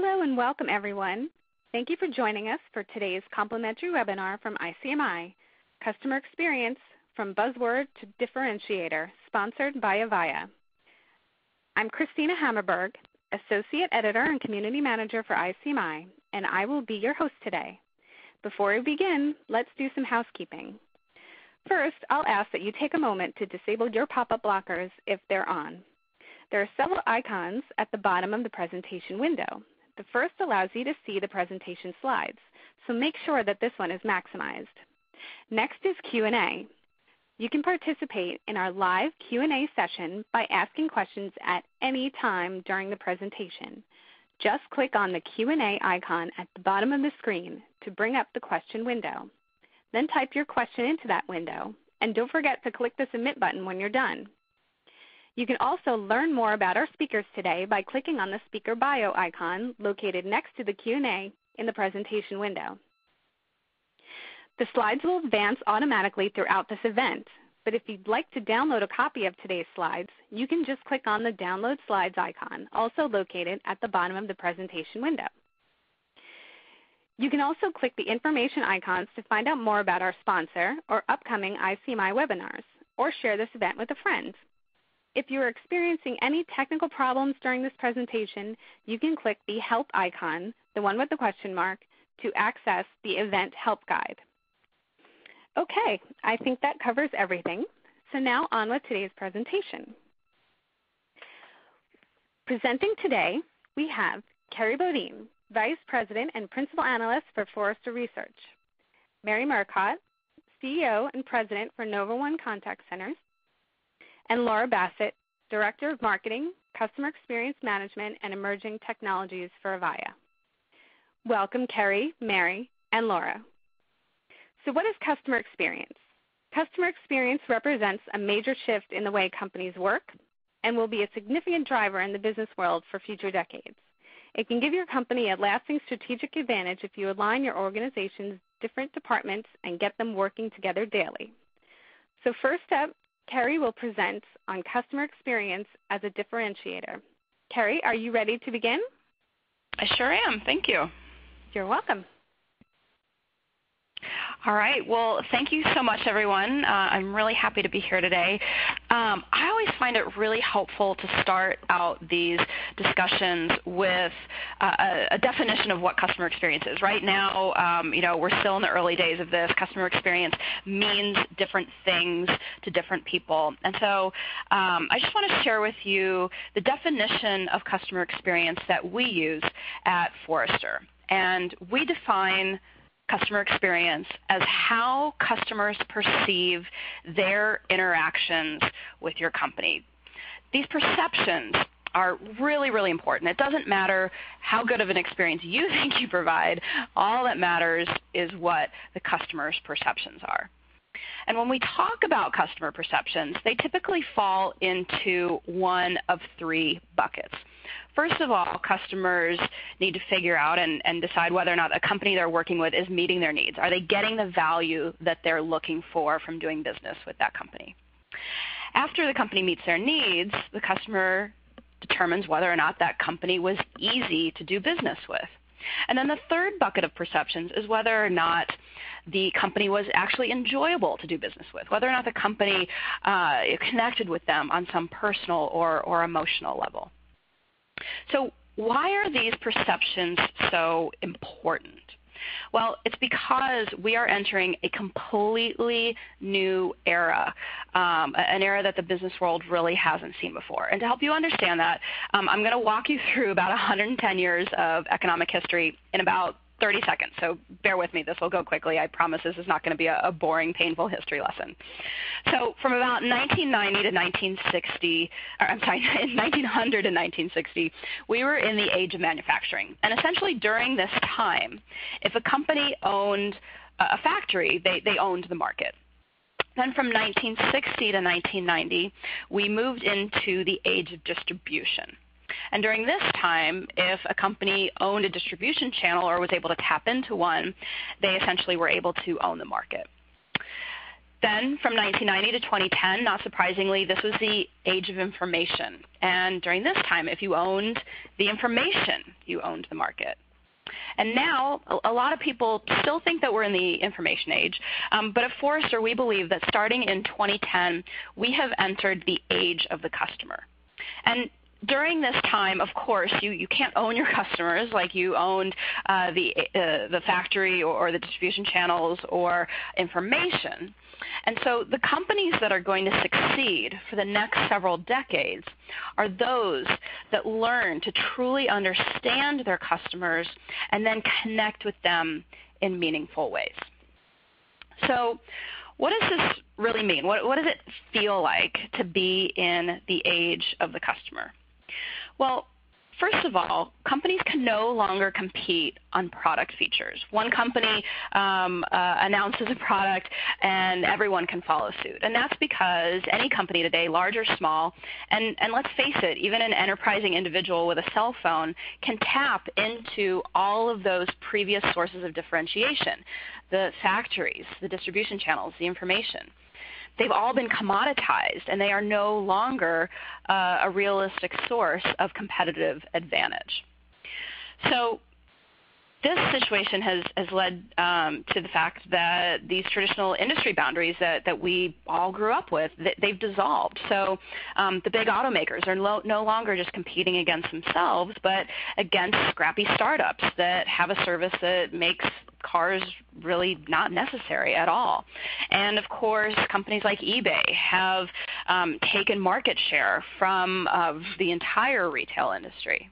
Hello and welcome, everyone. Thank you for joining us for today's complimentary webinar from ICMI, Customer Experience from Buzzword to Differentiator, sponsored by Avaya. I'm Christina Hammerberg, Associate Editor and Community Manager for ICMI, and I will be your host today. Before we begin, let's do some housekeeping. First, I'll ask that you take a moment to disable your pop-up blockers if they're on. There are several icons at the bottom of the presentation window. The first allows you to see the presentation slides, so make sure that this one is maximized. Next is Q&A. You can participate in our live Q&A session by asking questions at any time during the presentation. Just click on the Q&A icon at the bottom of the screen to bring up the question window. Then type your question into that window, and don't forget to click the Submit button when you're done. You can also learn more about our speakers today by clicking on the Speaker Bio icon located next to the Q&A in the presentation window. The slides will advance automatically throughout this event, but if you'd like to download a copy of today's slides, you can just click on the Download Slides icon, also located at the bottom of the presentation window. You can also click the information icons to find out more about our sponsor or upcoming ICMI webinars, or share this event with a friend. If you are experiencing any technical problems during this presentation, you can click the Help icon, the one with the question mark, to access the event help guide. Okay, I think that covers everything. So now on with today's presentation. Presenting today, we have Carrie Bodine, Vice President and Principal Analyst for Forrester Research, Mary Murcott, CEO and President for Nova One Contact Centers, and Laura Bassett, Director of Marketing, Customer Experience Management, and Emerging Technologies for Avaya. Welcome, Carrie, Mary, and Laura. So what is customer experience? Customer experience represents a major shift in the way companies work and will be a significant driver in the business world for future decades. It can give your company a lasting strategic advantage if you align your organization's different departments and get them working together daily. So first up, Carrie will present on customer experience as a differentiator. Carrie, are you ready to begin? I sure am. Thank you. You're welcome. All right. Well, thank you so much, everyone. I'm really happy to be here today. I always find it really helpful to start out these discussions with a definition of what customer experience is. Right now, we're still in the early days of this. Customer experience means different things to different people. And so I just want to share with you the definition of customer experience that we use at Forrester. And we define customer experience as how customers perceive their interactions with your company. These perceptions are really, really important. It doesn't matter how good of an experience you think you provide. All that matters is what the customer's perceptions are. And when we talk about customer perceptions, they typically fall into one of three buckets. First of all, customers need to figure out and decide whether or not the company they're working with is meeting their needs. Are they getting the value that they're looking for from doing business with that company? After the company meets their needs, the customer determines whether or not that company was easy to do business with. And then the third bucket of perceptions is whether or not the company was actually enjoyable to do business with, whether or not the company connected with them on some personal or emotional level. So why are these perceptions so important? Well, it's because we are entering a completely new era, an era that the business world really hasn't seen before. And to help you understand that, I'm going to walk you through about 110 years of economic history in about 30 seconds. So bear with me. This will go quickly. I promise this is not going to be a boring, painful history lesson. So from about 1990 to 1960, 1900 to 1960, we were in the age of manufacturing. And essentially during this time, if a company owned a factory, they owned the market. Then from 1960 to 1990, we moved into the age of distribution. And during this time, if a company owned a distribution channel or was able to tap into one, they essentially were able to own the market. Then from 1990 to 2010, not surprisingly, this was the age of information. And during this time, if you owned the information, you owned the market. And now, a lot of people still think that we're in the information age, but at Forrester, we believe that starting in 2010, we have entered the age of the customer. And during this time, of course, you can't own your customers like you owned the factory or the distribution channels or information. And so the companies that are going to succeed for the next several decades are those that learn to truly understand their customers and then connect with them in meaningful ways. So what does this really mean? What does it feel like to be in the age of the customer? Well, first of all, companies can no longer compete on product features. One company announces a product and everyone can follow suit. And that's because any company today, large or small, and let's face it, even an enterprising individual with a cell phone can tap into all of those previous sources of differentiation, the factories, the distribution channels, the information. They've all been commoditized, and they are no longer a realistic source of competitive advantage. So this situation has led to the fact that these traditional industry boundaries that we all grew up with, they've dissolved. So the big automakers are no longer just competing against themselves, but against scrappy startups that have a service that makes cars really not necessary at all. And of course, companies like eBay have taken market share from the entire retail industry.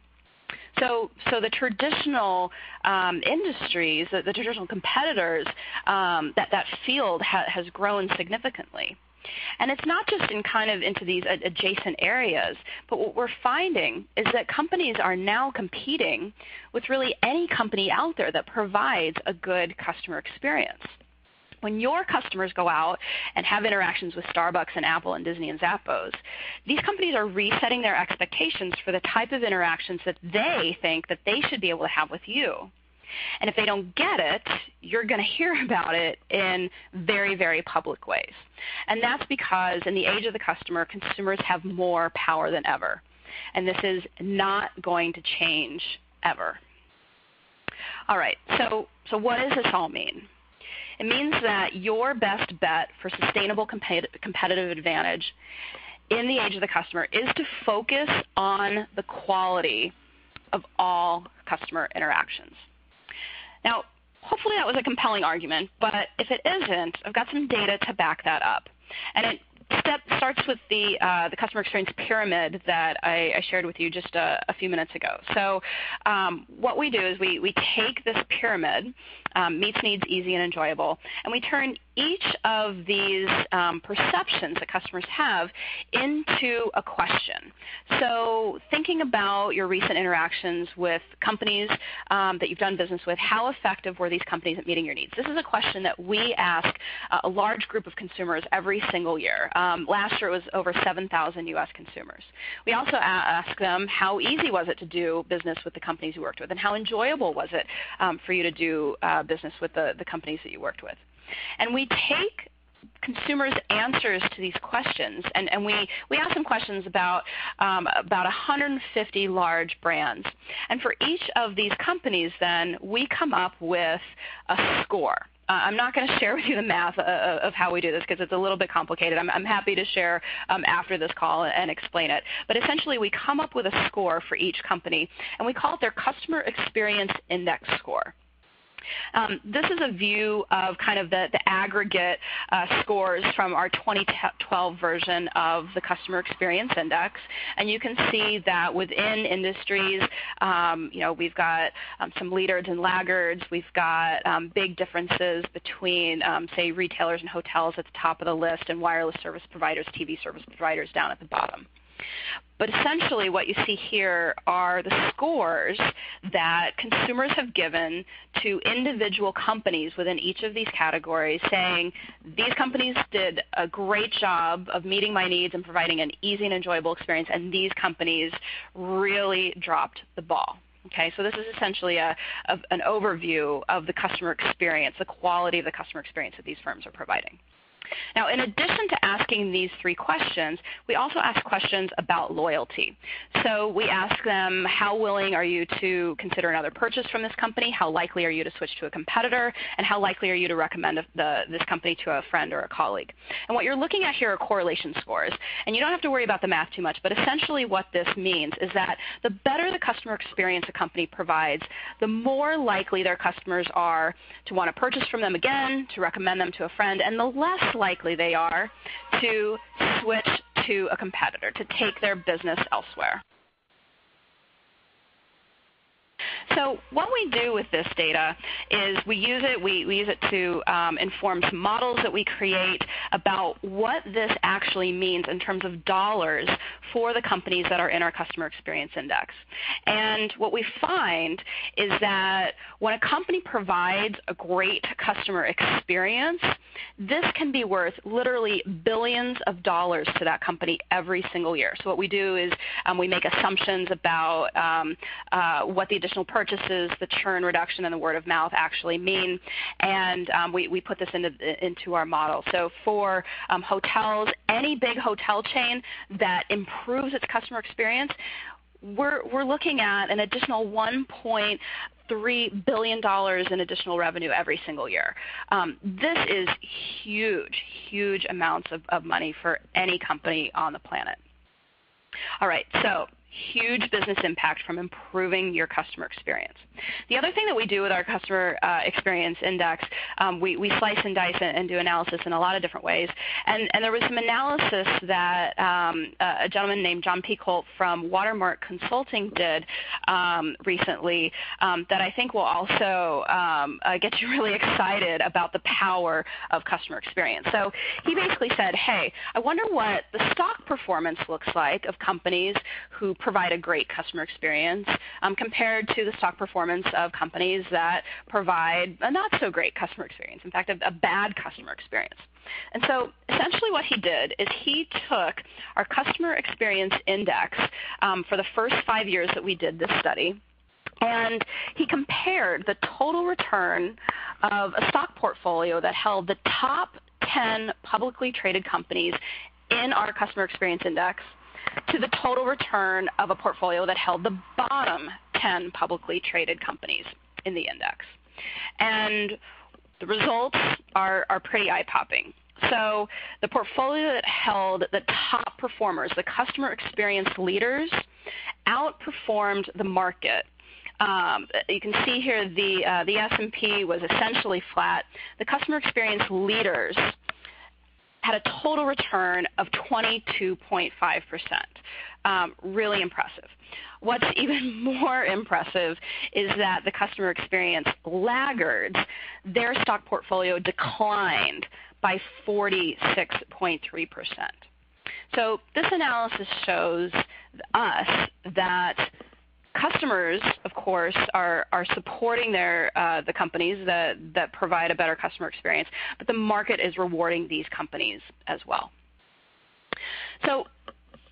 So the traditional industries, the traditional competitors, that field has grown significantly. And it's not just into these adjacent areas, but what we're finding is that companies are now competing with really any company out there that provides a good customer experience. When your customers go out and have interactions with Starbucks and Apple and Disney and Zappos, these companies are resetting their expectations for the type of interactions that they think that they should be able to have with you. And if they don't get it, you're going to hear about it in very, very public ways. And that's because in the age of the customer, consumers have more power than ever. And this is not going to change ever. All right, so what does this all mean? It means that your best bet for sustainable competitive advantage in the age of the customer is to focus on the quality of all customer interactions. Now, hopefully that was a compelling argument, but if it isn't, I've got some data to back that up. And it starts with the customer experience pyramid that I shared with you just a few minutes ago. So what we do is we take this pyramid, meets needs, easy, and enjoyable, and we turn each of these perceptions that customers have into a question. So thinking about your recent interactions with companies that you've done business with, how effective were these companies at meeting your needs? This is a question that we ask a large group of consumers every single year. Last year it was over 7,000 U.S. consumers. We also ask them how easy was it to do business with the companies you worked with, and how enjoyable was it for you to do business with the companies that you worked with. And we take consumers' answers to these questions, and we ask them questions about 150 large brands. And for each of these companies, then, we come up with a score. I'm not going to share with you the math of how we do this because it's a little bit complicated. I'm happy to share after this call and explain it. But essentially, we come up with a score for each company, and we call it their Customer Experience Index score. This is a view of the aggregate scores from our 2012 version of the Customer Experience Index, and you can see that within industries, we've got some leaders and laggards. We've got big differences between, say, retailers and hotels at the top of the list, and wireless service providers, TV service providers down at the bottom. But essentially what you see here are the scores that consumers have given to individual companies within each of these categories, saying these companies did a great job of meeting my needs and providing an easy and enjoyable experience, and these companies really dropped the ball. Okay, so this is essentially an overview of the customer experience, the quality of the customer experience that these firms are providing. Now, in addition to asking these 3 questions, we also ask questions about loyalty. So we ask them, how willing are you to consider another purchase from this company? How likely are you to switch to a competitor? And how likely are you to recommend this company to a friend or a colleague? And what you're looking at here are correlation scores. And you don't have to worry about the math too much, but essentially what this means is that the better the customer experience a company provides, the more likely their customers are to want to purchase from them again, to recommend them to a friend, and the less likely they are to switch to a competitor, to take their business elsewhere. So what we do with this data is we use it to inform some models that we create about what this actually means in terms of dollars for the companies that are in our Customer Experience Index. And what we find is that when a company provides a great customer experience, this can be worth literally billions of dollars to that company every single year. So what we do is we make assumptions about what the additional purchases, the churn reduction, and the word of mouth actually mean, and we put this into our model. So for hotels, any big hotel chain that improves its customer experience, we're looking at an additional $1.3 billion in additional revenue every single year. This is huge amounts of money for any company on the planet. All right, so huge business impact from improving your customer experience. The other thing that we do with our Customer Experience Index, we slice and dice and do analysis in a lot of different ways. And there was some analysis that a gentleman named John Peacolt from Watermark Consulting did recently that I think will also get you really excited about the power of customer experience. So he basically said, hey, I wonder what the stock performance looks like of companies who provide a great customer experience compared to the stock performance of companies that provide a not so great customer experience, in fact, a bad customer experience. And so essentially what he did is he took our Customer Experience Index for the first 5 years that we did this study, and he compared the total return of a stock portfolio that held the top 10 publicly traded companies in our Customer Experience Index to the total return of a portfolio that held the bottom 10 publicly traded companies in the index. And the results are pretty eye-popping. So the portfolio that held the top performers, the customer experience leaders, outperformed the market. You can see here the S&P was essentially flat. The customer experience leaders had a total return of 22.5%. Really impressive. What's even more impressive is that the customer experience laggards, their stock portfolio declined by 46.3%. So this analysis shows us that customers, of course, are supporting the companies that provide a better customer experience, but the market is rewarding these companies as well. So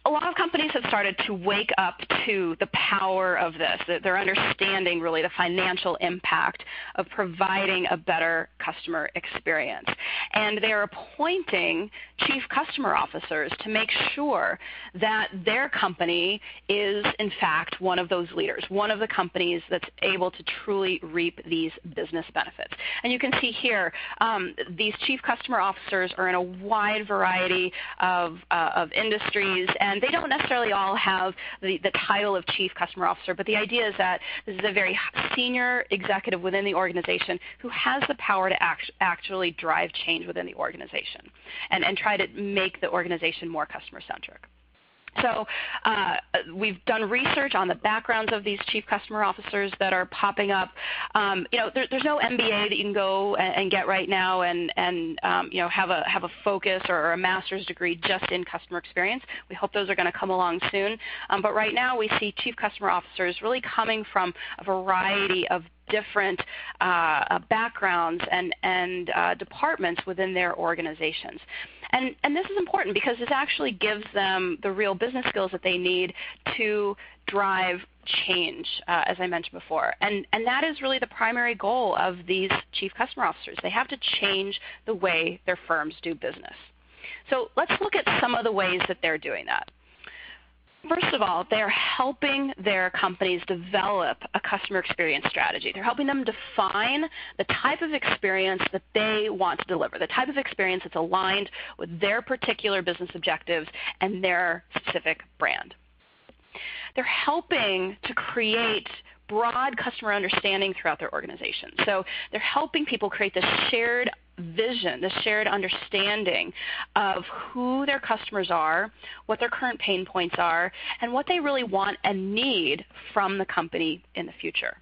a lot of companies have started to wake up to the power of this. They're understanding really the financial impact of providing a better customer experience. And they are appointing chief customer officers to make sure that their company is, in fact, one of those leaders, one of the companies that's able to truly reap these business benefits. And you can see here, these chief customer officers are in a wide variety of industries, and they don't necessarily all have the title of chief customer officer, but the idea is that this is a very senior executive within the organization who has the power to actually drive change within the organization and try to make the organization more customer-centric. So we've done research on the backgrounds of these chief customer officers that are popping up. There's no MBA that you can go and get right now and have a focus or a master's degree just in customer experience. We hope those are going to come along soon. But right now we see chief customer officers really coming from a variety of different backgrounds and departments within their organizations. And this is important because this actually gives them the real business skills that they need to drive change, as I mentioned before. And that is really the primary goal of these chief customer officers. They have to change the way their firms do business. So let's look at some of the ways that they're doing that. First of all, they're helping their companies develop a customer experience strategy. They're helping them define the type of experience that they want to deliver, the type of experience that's aligned with their particular business objectives and their specific brand. They're helping to create broad customer understanding throughout their organization. So they're helping people create this shared vision, this shared understanding of who their customers are, what their current pain points are, and what they really want and need from the company in the future.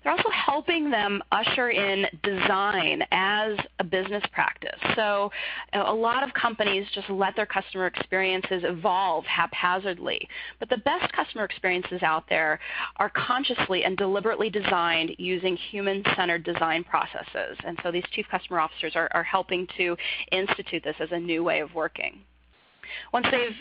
They're also helping them usher in design as a business practice. So a lot of companies just let their customer experiences evolve haphazardly. But the best customer experiences out there are consciously and deliberately designed using human-centered design processes. And so these chief customer officers are helping to institute this as a new way of working. Once they've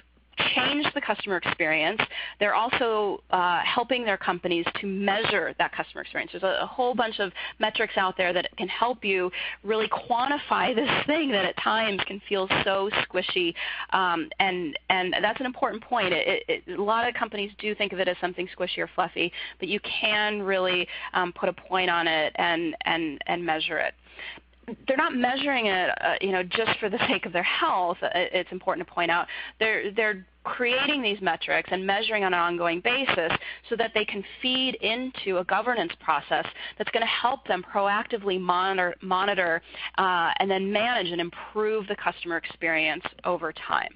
change the customer experience, they're also helping their companies to measure that customer experience. There's a whole bunch of metrics out there that can help you really quantify this thing that at times can feel so squishy, and that's an important point. A lot of companies do think of it as something squishy or fluffy, but you can really put a point on it and measure it. They're not measuring it, just for the sake of their health. It's important to point out. They're creating these metrics and measuring on an ongoing basis so that they can feed into a governance process that's going to help them proactively monitor and then manage and improve the customer experience over time.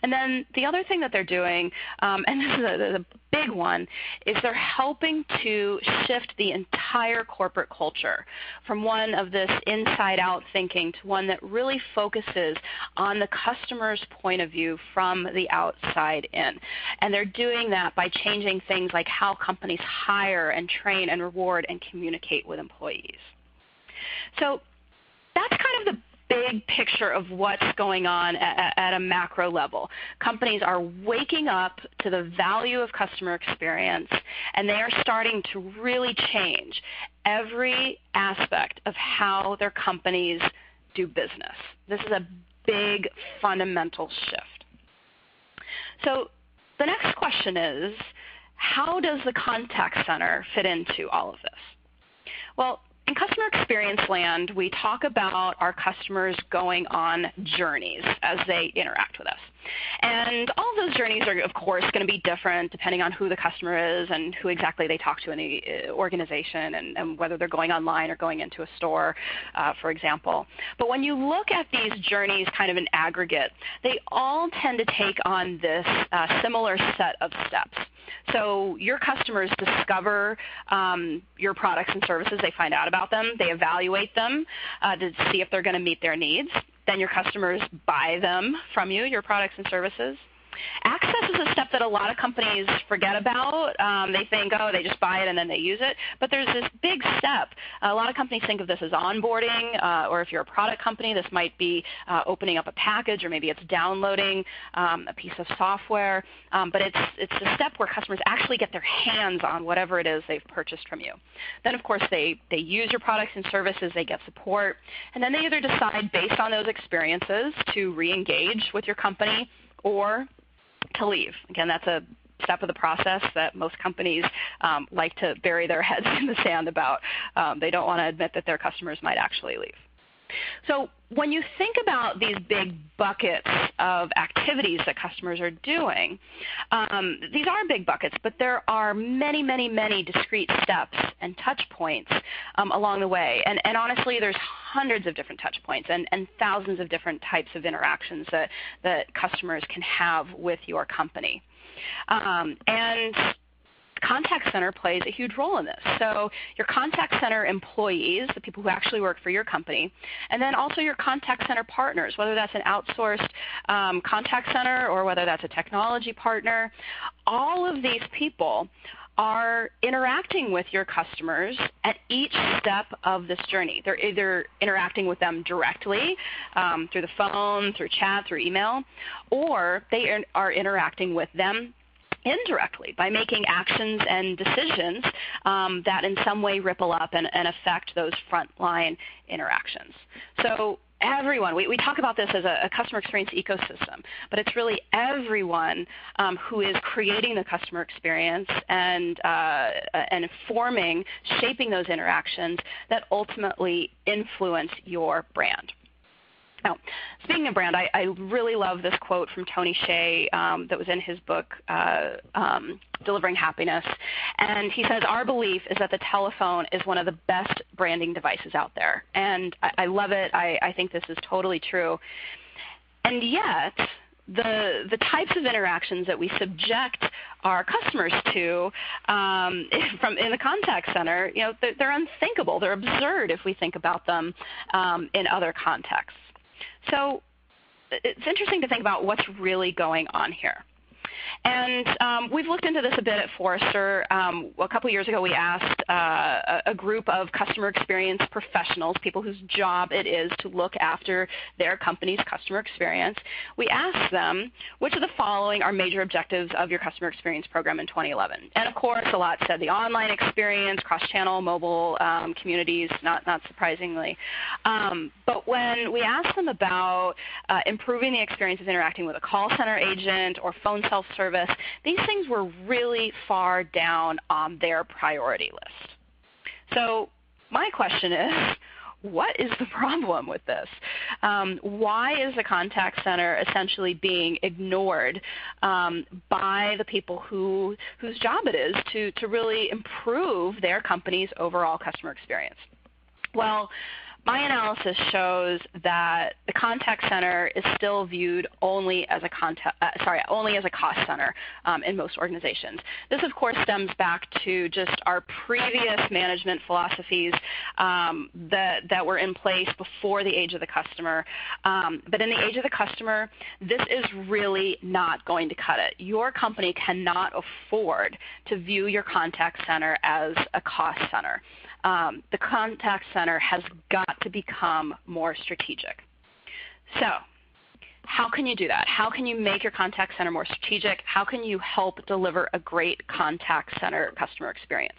And then the other thing that they're doing, and this is a big one, is they're helping to shift the entire corporate culture from one of this inside-out thinking to one that really focuses on the customer's point of view from the outside in. And they're doing that by changing things like how companies hire and train and reward and communicate with employees. So that's kind of the big picture of what's going on at a macro level. Companies are waking up to the value of customer experience, and they are starting to really change every aspect of how their companies do business. This is a big fundamental shift. So the next question is, how does the contact center fit into all of this? Well, in customer experience land, we talk about our customers going on journeys as they interact with us. And all of those journeys are, of course, going to be different depending on who the customer is and who exactly they talk to in the organization, and whether they're going online or going into a store, for example. But when you look at these journeys kind of in aggregate, they all tend to take on this similar set of steps. So your customers discover your products and services. They find out about them. They evaluate them to see if they're going to meet their needs. Then your customers buy them from you, your products and services. Access is a step that a lot of companies forget about. They think, oh, they just buy it and then they use it. But there's this big step. A lot of companies think of this as onboarding, or if you're a product company, this might be opening up a package, or maybe it's downloading a piece of software. But it's a step where customers actually get their hands on whatever it is they've purchased from you. Then, of course, they use your products and services. They get support. And then they either decide, based on those experiences, to re-engage with your company or to leave. Again, that's a step of the process that most companies like to bury their heads in the sand about. They don't want to admit that their customers might actually leave. So when you think about these big buckets of activities that customers are doing, these are big buckets, but there are many, many, many discrete steps and touch points along the way. And honestly, there's hundreds of different touch points and thousands of different types of interactions that customers can have with your company. And contact center plays a huge role in this. So your contact center employees, the people who actually work for your company, and then also your contact center partners, whether that's an outsourced contact center or whether that's a technology partner, all of these people are interacting with your customers at each step of this journey. They're either interacting with them directly through the phone, through chat, through email, or they are interacting with them indirectly by making actions and decisions that in some way ripple up and affect those frontline interactions. So everyone, we talk about this as a customer experience ecosystem, but it's really everyone who is creating the customer experience and forming, shaping those interactions that ultimately influence your brand. Now, speaking of brand, I really love this quote from Tony Hsieh that was in his book, Delivering Happiness. And he says, "Our belief is that the telephone is one of the best branding devices out there." And I love it. I think this is totally true. And yet, the types of interactions that we subject our customers to in the contact center, they're unthinkable. They're absurd if we think about them in other contexts. So it's interesting to think about what's really going on here. And we've looked into this a bit at Forrester. A couple years ago, we asked a group of customer experience professionals, people whose job it is to look after their company's customer experience. We asked them, which of the following are major objectives of your customer experience program in 2011? And of course, a lot said the online experience, cross-channel, mobile communities, not surprisingly. But when we asked them about improving the experience of interacting with a call center agent or phone self-service, these things were really far down on their priority list. So my question is, what is the problem with this? Why is the contact center essentially being ignored by the people whose job it is to really improve their company's overall customer experience? Well, my analysis shows that the contact center is still viewed only as a cost center in most organizations. This, of course, stems back to just our previous management philosophies that were in place before the age of the customer. But in the age of the customer, this is really not going to cut it. Your company cannot afford to view your contact center as a cost center. The contact center has got to become more strategic. So how can you do that? How can you make your contact center more strategic? How can you help deliver a great contact center customer experience?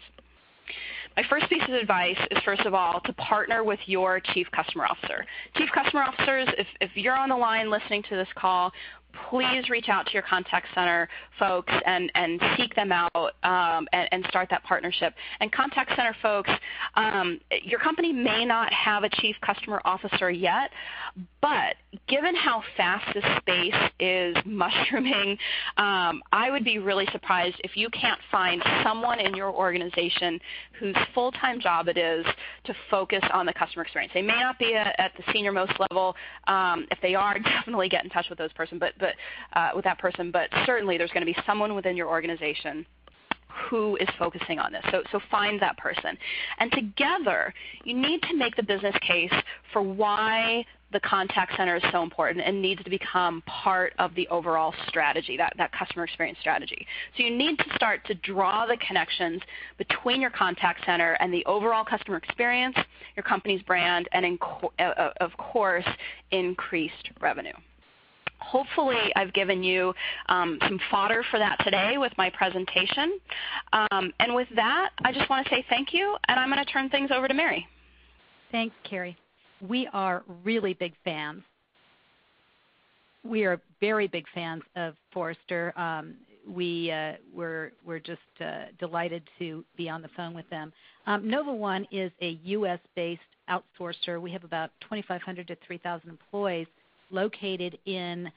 My first piece of advice is, first of all, to partner with your Chief Customer Officer. Chief Customer Officers, if you're on the line listening to this call, please reach out to your contact center folks and seek them out and start that partnership. And contact center folks, your company may not have a Chief Customer Officer yet, but given how fast this space is mushrooming, I would be really surprised if you can't find someone in your organization whose full-time job it is to focus on the customer experience. They may not be at the senior most level. If they are, definitely get in touch with that person, but certainly there's going to be someone within your organization who is focusing on this. So find that person. And together, you need to make the business case for why the contact center is so important and needs to become part of the overall strategy, that customer experience strategy. So you need to start to draw the connections between your contact center and the overall customer experience, your company's brand, and of course, increased revenue. Hopefully, I've given you some fodder for that today with my presentation. And with that, I just want to say thank you, and I'm going to turn things over to Mary. Thanks, Carrie. We are really big fans. We are very big fans of Forrester. We're just delighted to be on the phone with them. Nova One is a U.S.-based outsourcer. We have about 2,500 to 3,000 employees located in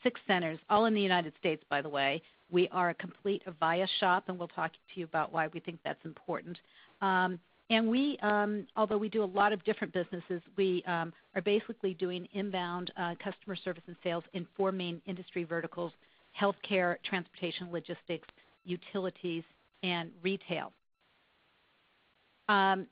6 centers, all in the United States, by the way. We are a complete Avaya shop, and we'll talk to you about why we think that's important. And we, although we do a lot of different businesses, we are basically doing inbound customer service and sales in 4 main industry verticals: healthcare, transportation, logistics, utilities, and retail. And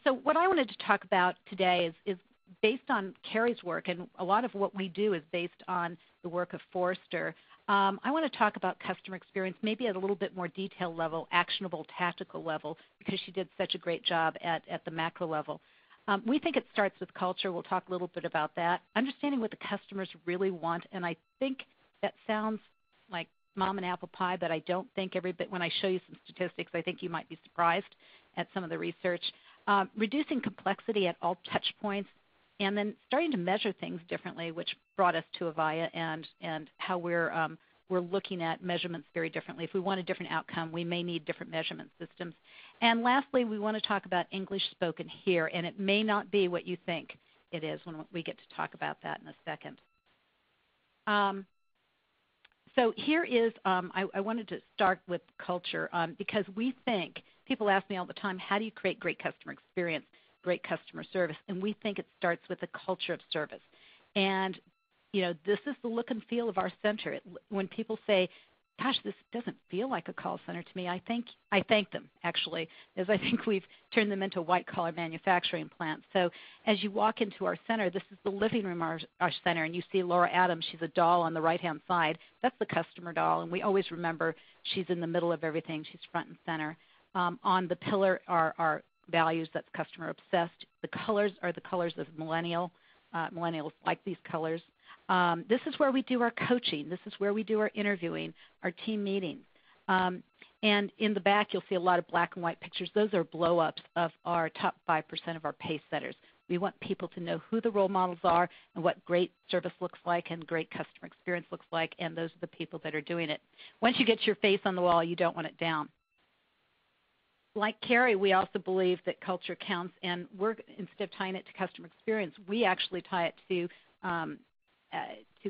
so what I wanted to talk about today is based on Carrie's work, and a lot of what we do is based on the work of Forrester, I want to talk about customer experience maybe at a little bit more detailed level, actionable, tactical level, because she did such a great job at the macro level. We think it starts with culture. We'll talk a little bit about that. Understanding what the customers really want, and I think that sounds like mom and apple pie, but I don't think every bit. When I show you some statistics, I think you might be surprised at some of the research. Reducing complexity at all touch points, and then starting to measure things differently, which brought us to Avaya and how we're looking at measurements very differently. If we want a different outcome, we may need different measurement systems. And lastly, we want to talk about English spoken here, and it may not be what you think it is when we get to talk about that in a second. So here is, I wanted to start with culture because we think, people ask me all the time, how do you create great customer experience, great customer service? And we think it starts with a culture of service. And this is the look and feel of our center. When people say, gosh, this doesn't feel like a call center to me, I thank them, actually, as I think we've turned them into a white-collar manufacturing plant. So as you walk into our center, this is the living room of our center, and you see Laura Adams. She's a doll on the right-hand side. That's the customer doll, and we always remember she's in the middle of everything. She's front and center. On the pillar are our values. That's customer obsessed. The colors are the colors of millennials like these colors. This is where we do our coaching. This is where we do our interviewing, our team meetings. And in the back, you'll see a lot of black and white pictures. Those are blow-ups of our top 5% of our pace setters. We want people to know who the role models are and what great service looks like and great customer experience looks like, and those are the people that are doing it. Once you get your face on the wall, you don't want it down. Like Carrie, we also believe that culture counts, and instead of tying it to customer experience, we actually tie it to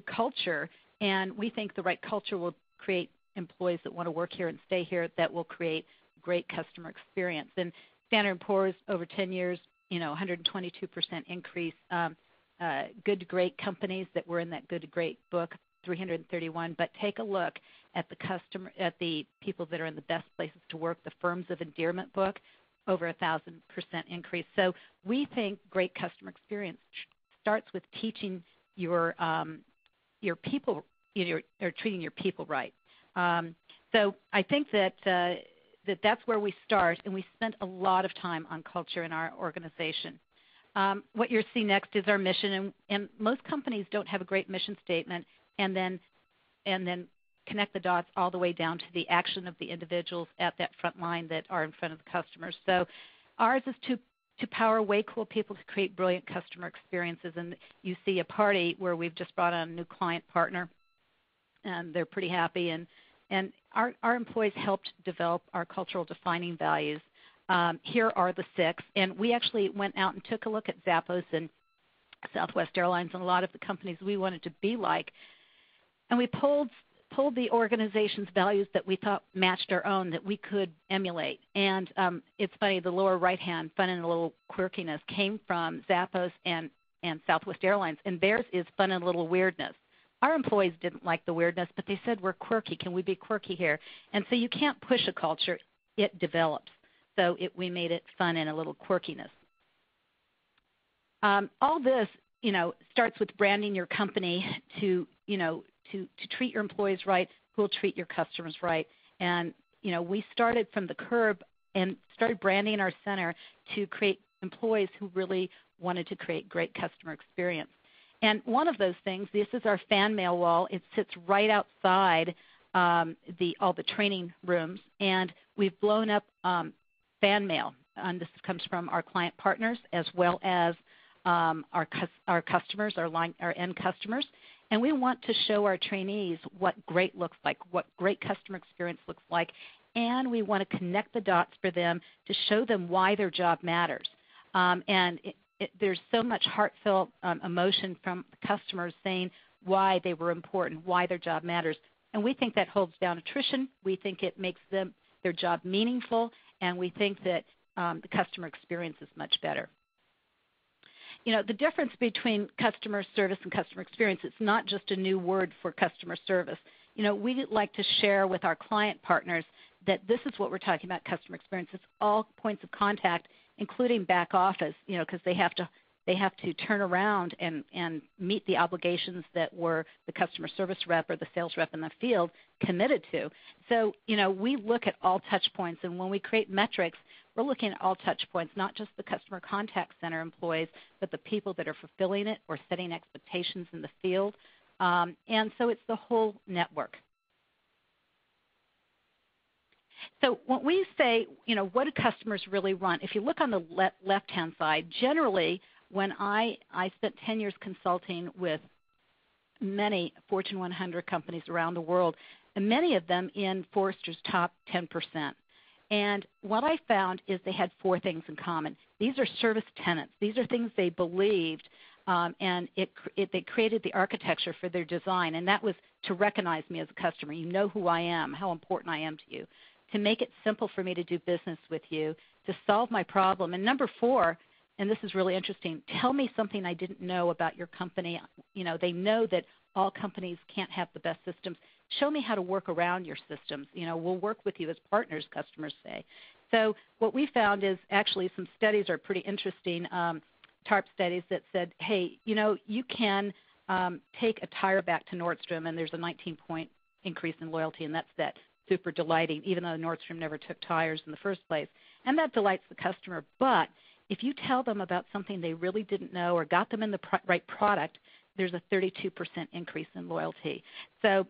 culture, and we think the right culture will create employees that want to work here and stay here, that will create great customer experience. And Standard & Poor's over 10 years, 122% increase. Good to great companies that were in that good to great book, 331. But take a look at the people that are in the best places to work, the Firms of Endearment book, over 1,000% increase. So we think great customer experience starts with teaching your people, or treating your people right. So I think that that's where we start, and we spent a lot of time on culture in our organization. What you'll see next is our mission, and most companies don't have a great mission statement, and then connect the dots all the way down to the action of the individuals at that front line that are in front of the customers. So ours is to power way cool people to create brilliant customer experiences. And you see a party where we've just brought on a new client partner, and they're pretty happy. And our employees helped develop our cultural defining values. Here are the 6. And we actually went out and took a look at Zappos and Southwest Airlines and a lot of the companies we wanted to be like. And we pulled the organization's values that we thought matched our own, that we could emulate. And it's funny, the lower right-hand, fun and a little quirkiness, came from Zappos and Southwest Airlines, and theirs is fun and a little weirdness. Our employees didn't like the weirdness, but they said, we're quirky. Can we be quirky here? And so you can't push a culture. It develops. So we made it fun and a little quirkiness. All this, starts with branding your company to treat your employees right, who will treat your customers right. And, we started from the curb and started branding our center to create employees who really wanted to create great customer experience. And one of those things, this is our fan mail wall. It sits right outside all the training rooms, and we've blown up fan mail. This comes from our client partners as well as our customers, our end customers. And we want to show our trainees what great looks like, what great customer experience looks like, and we want to connect the dots for them to show them why their job matters. There's so much heartfelt emotion from the customers saying why they were important, why their job matters. And we think that holds down attrition. We think it makes their job meaningful, and we think that the customer experience is much better. The difference between customer service and customer experience, it's not just a new word for customer service. We like to share with our client partners that this is what we're talking about, customer experience. It's all points of contact, including back office, because they have they have to turn around and meet the obligations that were the customer service rep or the sales rep in the field committed to. So, we look at all touch points, and when we create metrics, we're looking at all touch points, not just the customer contact center employees, but the people that are fulfilling it or setting expectations in the field. And so it's the whole network. So when we say, what do customers really want? If you look on the left-hand side, generally when I spent 10 years consulting with many Fortune 100 companies around the world, and many of them in Forrester's top 10%. And what I found is they had 4 things in common. These are service tenets. These are things they believed, and they created the architecture for their design, and that was to recognize me as a customer. You know who I am, how important I am to you, to make it simple for me to do business with you, to solve my problem. And number 4, and this is really interesting, tell me something I didn't know about your company. They know that all companies can't have the best systems. Show me how to work around your systems. We'll work with you as partners, customers say. So what we found is actually some studies are pretty interesting, TARP studies that said, hey, you can take a tire back to Nordstrom, and there's a 19-point increase in loyalty, and that's that super delighting, even though Nordstrom never took tires in the first place. And that delights the customer. But if you tell them about something they really didn't know or got them in the right product, there's a 32% increase in loyalty. So,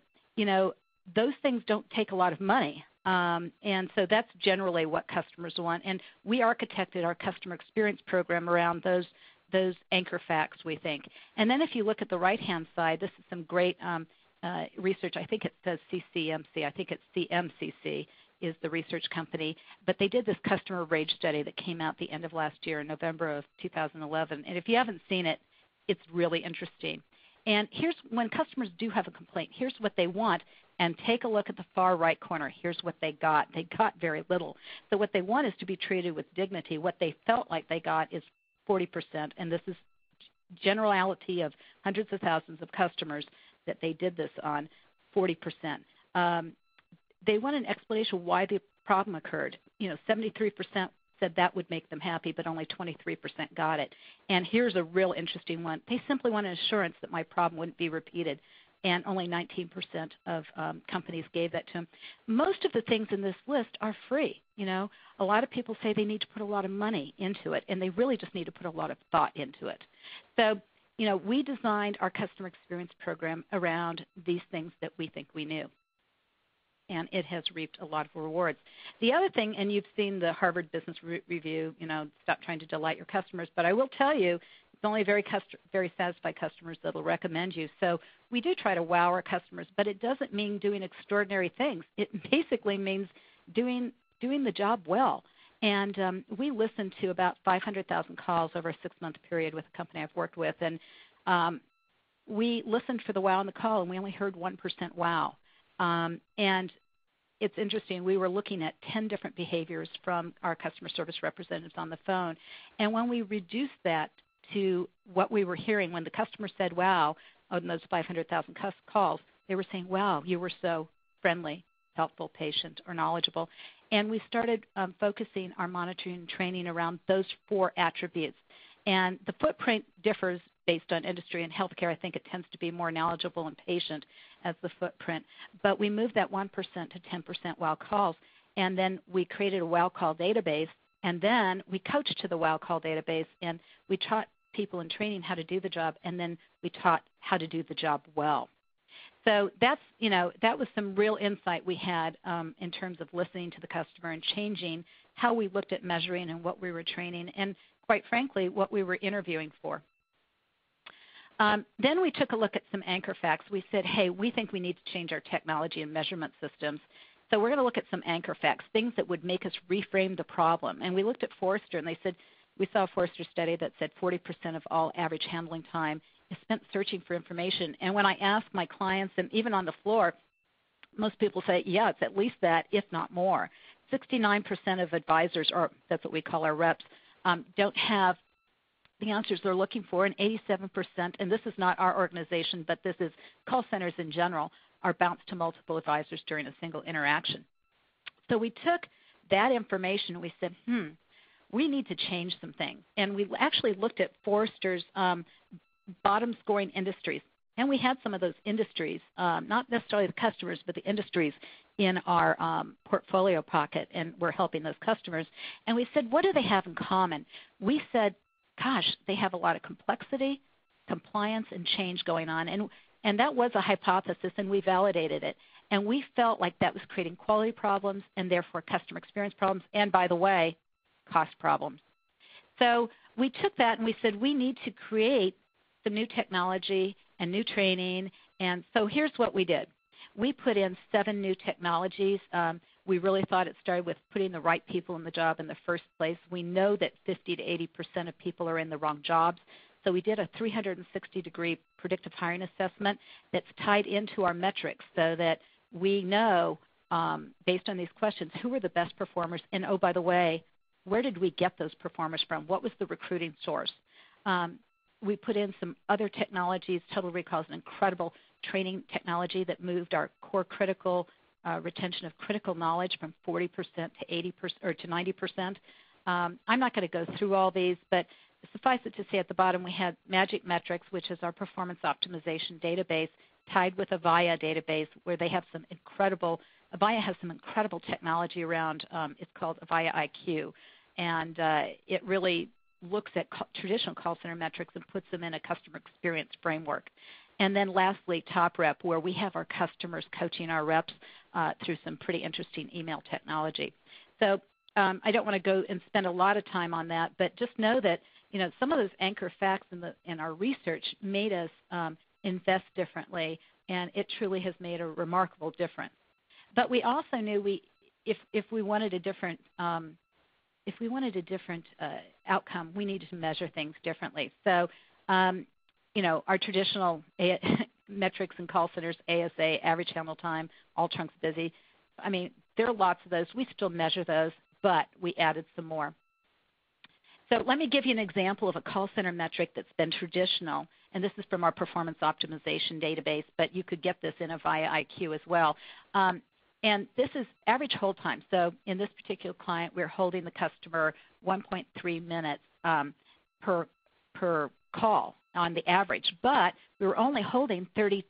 those things don't take a lot of money. And so that's generally what customers want. And we architected our customer experience program around those anchor facts, we think. And then if you look at the right-hand side, this is some great research. I think it says CCMC. I think it's CMCC is the research company. But they did this customer rage study that came out the end of last year in November of 2011. And if you haven't seen it, it's really interesting. And here's when customers do have a complaint, here's what they want. And take a look at the far right corner. Here's what they got. They got very little. So what they want is to be treated with dignity. What they felt like they got is 40%. And this is generality of hundreds of thousands of customers that they did this on, 40%. They want an explanation why the problem occurred. 73% said that would make them happy, but only 23% got it. And here's a real interesting one. They simply want an assurance that my problem wouldn't be repeated, and only 19% of companies gave that to them. Most of the things in this list are free. A lot of people say they need to put a lot of money into it, and they really just need to put a lot of thought into it. So, we designed our customer experience program around these things that we think we knew. And it has reaped a lot of rewards. The other thing, and you've seen the Harvard Business Review, stop trying to delight your customers, but I will tell you, it's only very satisfied customers that will recommend you. So we do try to wow our customers, but it doesn't mean doing extraordinary things. It basically means doing the job well. And we listened to about 500,000 calls over a 6-month period with a company I've worked with, and we listened for the wow in the call, and we only heard 1% wow. And it's interesting, we were looking at 10 different behaviors from our customer service representatives on the phone. And when we reduced that to what we were hearing, when the customer said wow on those 500,000 calls, they were saying, wow, you were so friendly, helpful, patient, or knowledgeable. And we started focusing our monitoring and training around those 4 attributes. And the footprint differs based on industry. In healthcare, I think it tends to be more knowledgeable and patient as the footprint. But we moved that 1% to 10% wow calls, and then we created a wow call database, and then we coached to the wow call database, and we taught people in training how to do the job, and then we taught how to do the job well. So that's, that was some real insight we had in terms of listening to the customer and changing how we looked at measuring and what we were training, and quite frankly, what we were interviewing for. Then we took a look at some anchor facts. We said, hey, we think we need to change our technology and measurement systems. So we're going to look at some anchor facts, things that would make us reframe the problem. And we looked at Forrester, and they said, we saw a Forrester study that said 40% of all average handling time is spent searching for information. And when I ask my clients, and even on the floor, most people say, yeah, it's at least that, if not more. 69% of advisors, or that's what we call our reps, don't have the answers they're looking for, and 87%, and this is not our organization, but this is call centers in general, are bounced to multiple advisors during a single interaction. So we took that information and we said, we need to change some things. And we actually looked at Forrester's bottom scoring industries. And we had some of those industries, not necessarily the customers, but the industries in our portfolio pocket, and we're helping those customers. And we said, what do they have in common? We said, gosh, they have a lot of complexity, compliance, and change going on. And that was a hypothesis, and we validated it. And we felt like that was creating quality problems and therefore customer experience problems, and by the way, cost problems. So we took that and we said, we need to create some new technology and new training. And so here's what we did. We put in 7 new technologies. We really thought it started with putting the right people in the job in the first place. We know that 50 to 80% of people are in the wrong jobs. So we did a 360-degree predictive hiring assessment that's tied into our metrics so that we know, based on these questions, who are the best performers. And oh, by the way, where did we get those performers from? What was the recruiting source? We put in some other technologies. Total Recall is an incredible training technology that moved our core critical retention of critical knowledge from 40% to 80% or to 90%. I'm not going to go through all these, but suffice it to say at the bottom we had Magic Metrics, which is our performance optimization database, tied with Avaya database, where they have some incredible. Avaya has some incredible technology around. It's called Avaya IQ, and it really looks at traditional call center metrics and puts them in a customer experience framework. And then lastly, Top Rep, where we have our customers coaching our reps through some pretty interesting email technology. So I don't want to go and spend a lot of time on that, but just know that some of those anchor facts in our research made us invest differently, and it truly has made a remarkable difference. But we also knew if we wanted a different outcome, we needed to measure things differently. So, our traditional metrics in call centers, ASA, average handle time, all trunks busy, there are lots of those. We still measure those, but we added some more. So let me give you an example of a call center metric that's been traditional, and this is from our performance optimization database, but you could get this in Avaya IQ as well. And this is average hold time. So in this particular client, we're holding the customer 1.3 minutes per call on the average, but we were only holding 33%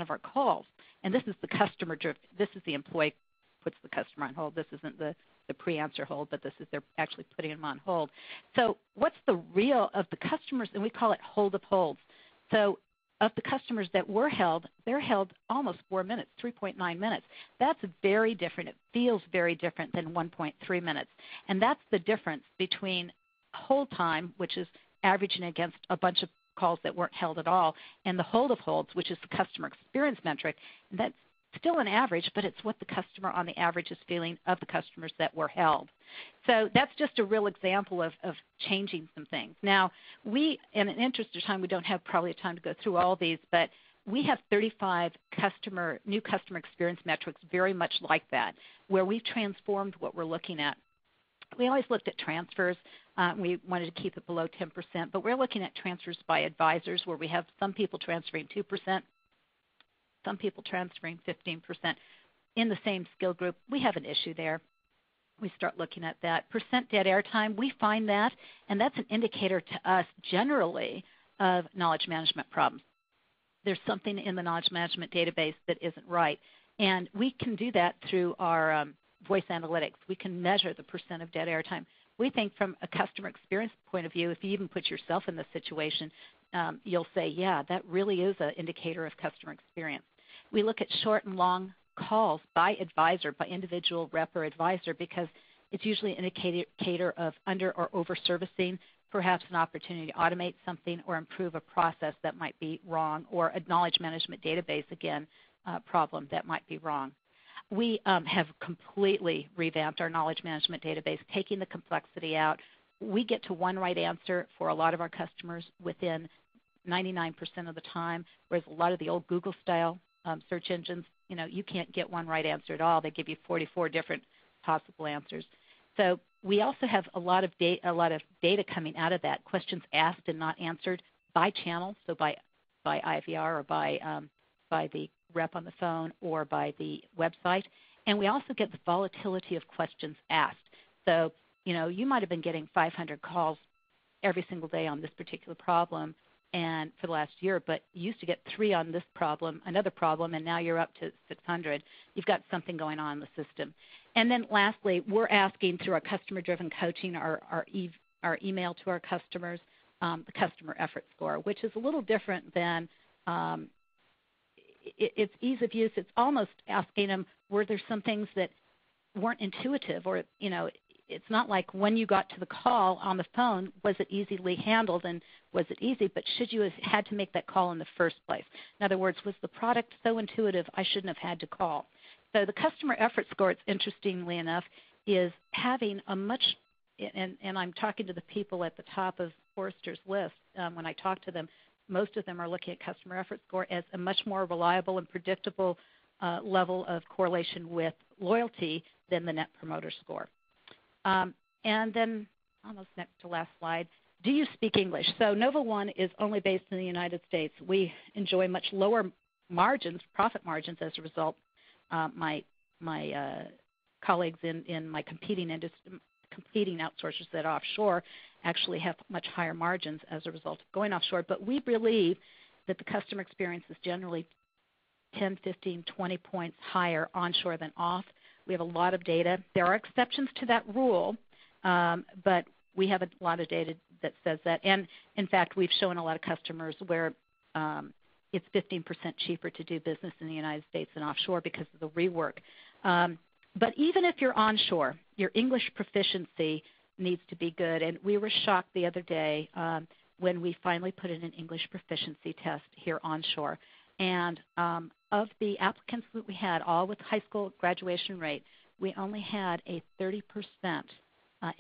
of our calls. And this is the customer driven. This is the employee puts the customer on hold. This isn't the pre-answer hold, but this is they're actually putting them on hold. So what's the real of the customers, and we call it hold of holds. So of the customers that were held, they're held almost 4 minutes, 3.9 minutes. That's very different. It feels very different than 1.3 minutes. And that's the difference between hold time, which is averaging against a bunch of calls that weren't held at all, and the hold of holds, which is the customer experience metric. And that's still an average, but it's what the customer on the average is feeling of the customers that were held. So that's just a real example of changing some things. Now, in an interest of time, we don't have probably time to go through all these, but we have 35 new customer experience metrics very much like that, where we've transformed what we're looking at. We always looked at transfers. We wanted to keep it below 10%, but we're looking at transfers by advisors, where we have some people transferring 2%, some people transferring 15%. In the same skill group, we have an issue there. We start looking at that. Percent dead air time, we find that, and that's an indicator to us generally of knowledge management problems. There's something in the knowledge management database that isn't right, and we can do that through our voice analytics. We can measure the percent of dead air time. We think from a customer experience point of view, if you even put yourself in this situation, you'll say, yeah, that really is an indicator of customer experience. We look at short and long calls by advisor, by individual rep or advisor, because it's usually an indicator of under or over servicing, perhaps an opportunity to automate something or improve a process that might be wrong, or a knowledge management database, again, problem that might be wrong. We have completely revamped our knowledge management database, taking the complexity out. We get to one right answer for a lot of our customers within 99% of the time, whereas a lot of the old Google-style search engines, you can't get one right answer at all. They give you 44 different possible answers. So we also have a lot of data coming out of that, questions asked and not answered by channel, so by IVR or by the rep on the phone or by the website. And we also get the volatility of questions asked. So you might have been getting 500 calls every single day on this particular problem and for the last year, but you used to get 3 on this problem, another problem, and now you're up to 600. You've got something going on in the system. And then lastly, we're asking through our customer-driven coaching, our email to our customers, the customer effort score, which is a little different than it's ease of use. It's almost asking them, were there some things that weren't intuitive, or it's not like when you got to the call on the phone, was it easily handled and was it easy, but should you have had to make that call in the first place? In other words, was the product so intuitive I shouldn't have had to call? So the customer effort score, it's interestingly enough, is having a much, and I'm talking to the people at the top of Forrester's list when I talk to them, most of them are looking at customer effort score as a much more reliable and predictable level of correlation with loyalty than the Net Promoter Score. And then almost next to last slide, do you speak English? So Nova One is only based in the United States. We enjoy much lower margins, profit margins as a result. My colleagues in my competing outsourcers that are offshore actually have much higher margins as a result of going offshore. But we believe that the customer experience is generally 10, 15, 20 points higher onshore than off. We have a lot of data. There are exceptions to that rule, but we have a lot of data that says that. And, in fact, we've shown a lot of customers where it's 15% cheaper to do business in the United States than offshore because of the rework. But even if you're onshore, your English proficiency needs to be good. And we were shocked the other day when we finally put in an English proficiency test here onshore. And of the applicants that we had, all with high school graduation rate, we only had a 30%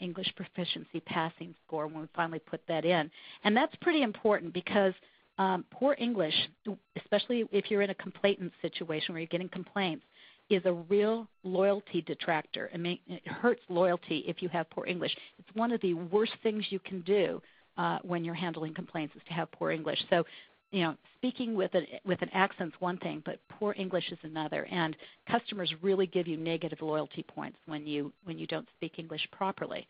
English proficiency passing score when we finally put that in. And that's pretty important because poor English, especially if you're in a complainant situation where you're getting complaints, is a real loyalty detractor. I mean, it hurts loyalty if you have poor English. It's one of the worst things you can do when you're handling complaints is to have poor English. So, speaking with an accent's one thing, but poor English is another. And customers really give you negative loyalty points when you don't speak English properly.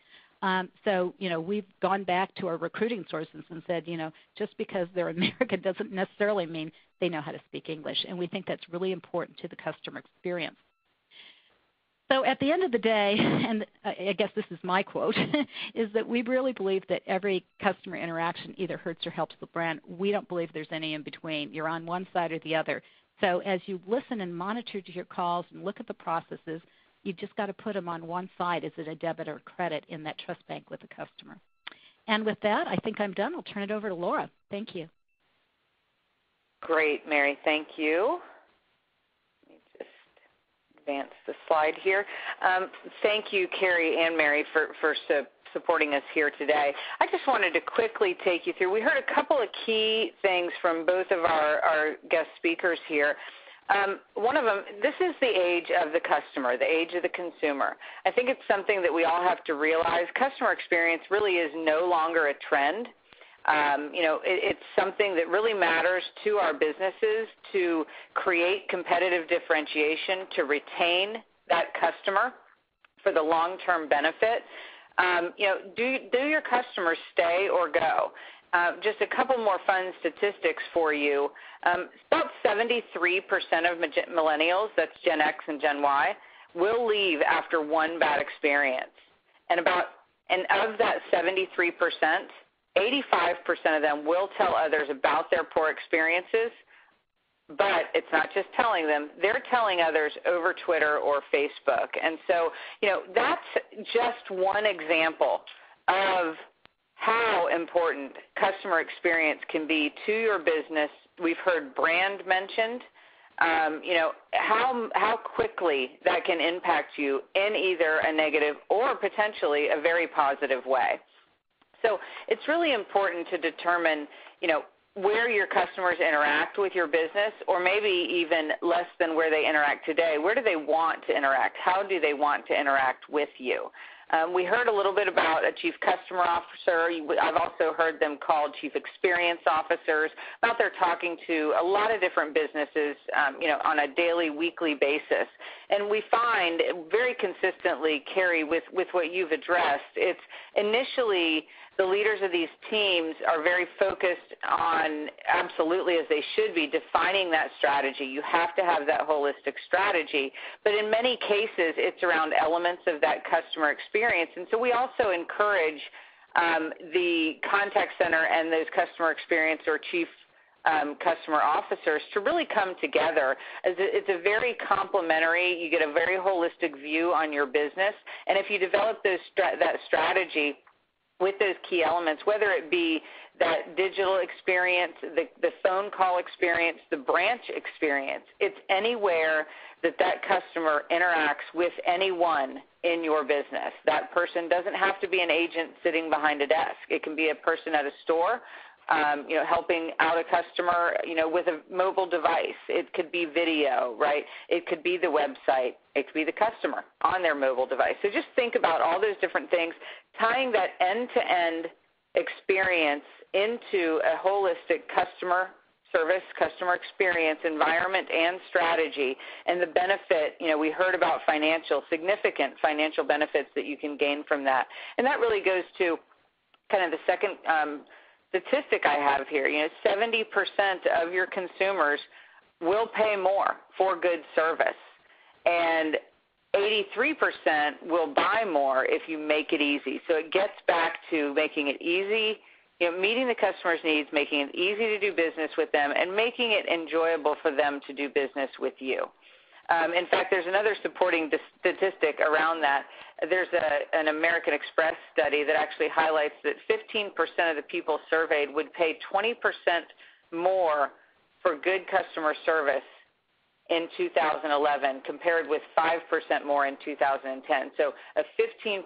So, we've gone back to our recruiting sources and said, just because they're American doesn't necessarily mean they know how to speak English. And we think that's really important to the customer experience. So at the end of the day, and I guess this is my quote, is that we really believe that every customer interaction either hurts or helps the brand. We don't believe there's any in between. You're on one side or the other. So as you listen and monitor to your calls and look at the processes, you've just got to put them on one side. Is it a debit or credit in that trust bank with the customer? And with that, I think I'm done. I'll turn it over to Laura. Thank you. Great, Mary. Thank you. Advance the slide here. Thank you, Carrie and Mary, for supporting us here today. I just wanted to quickly take you through. We heard a couple of key things from both of our guest speakers here. One of them, this is the age of the customer, the age of the consumer. I think it's something that we all have to realize. Customer experience really is no longer a trend. It's something that really matters to our businesses to create competitive differentiation, to retain that customer for the long-term benefit. Do your customers stay or go? Just a couple more fun statistics for you. About 73% of millennials, that's Gen X and Gen Y, will leave after one bad experience. And of that 73%, 85% of them will tell others about their poor experiences, but it's not just telling them. They're telling others over Twitter or Facebook. And so, that's just one example of how important customer experience can be to your business. We've heard brand mentioned. How quickly that can impact you in either a negative or potentially a very positive way. So it's really important to determine, where your customers interact with your business, or maybe even less than where they interact today. Where do they want to interact? How do they want to interact with you? We heard a little bit about a chief customer officer. I've also heard them called chief experience officers. I'm out there talking to a lot of different businesses, on a daily, weekly basis. And we find very consistently, Carrie, with what you've addressed, it's initially the leaders of these teams are very focused on, absolutely as they should be, defining that strategy. You have to have that holistic strategy. But in many cases, it's around elements of that customer experience. And so we also encourage the contact center and those customer experience or chief customer officers to really come together. It's a very complementary, you get a very holistic view on your business. And if you develop that strategy with those key elements, whether it be that digital experience, the phone call experience, the branch experience, it's anywhere that customer interacts with anyone in your business. That person doesn't have to be an agent sitting behind a desk. It can be a person at a store, helping out a customer, with a mobile device. It could be video, right? It could be the website. It could be the customer on their mobile device. So just think about all those different things, tying that end-to-end experience into a holistic customer service, customer experience, environment, and strategy. And the benefit, we heard about significant financial benefits that you can gain from that. And that really goes to kind of the second statistic I have here. 70% of your consumers will pay more for good service, and 83% will buy more if you make it easy. So it gets back to making it easy, meeting the customer's needs, making it easy to do business with them, and making it enjoyable for them to do business with you. In fact, there's another supporting statistic around that. There's an American Express study that actually highlights that 15% of the people surveyed would pay 20% more for good customer service in 2011 compared with 5% more in 2010. So a 15%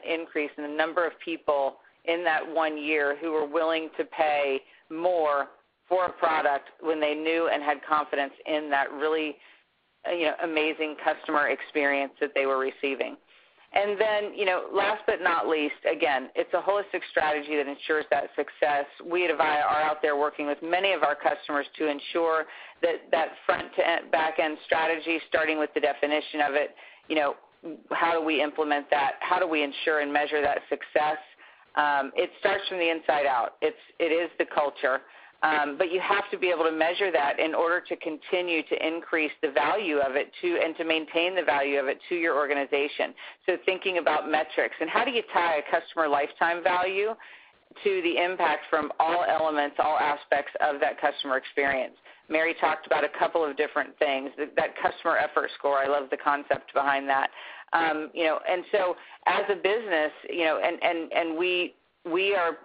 increase in the number of people in that 1 year who were willing to pay more for a product when they knew and had confidence in that really amazing customer experience that they were receiving. And then, last but not least, again, it's a holistic strategy that ensures that success. We at Avaya are out there working with many of our customers to ensure that front to back end strategy, starting with the definition of it, how do we implement that? How do we ensure and measure that success? It starts from the inside out. It is the culture. But you have to be able to measure that in order to continue to increase the value of it and to maintain the value of it to your organization. So thinking about metrics, and how do you tie a customer lifetime value to the impact from all elements, all aspects of that customer experience. Mary talked about a couple of different things. That customer effort score, I love the concept behind that. And so as a business, and we are,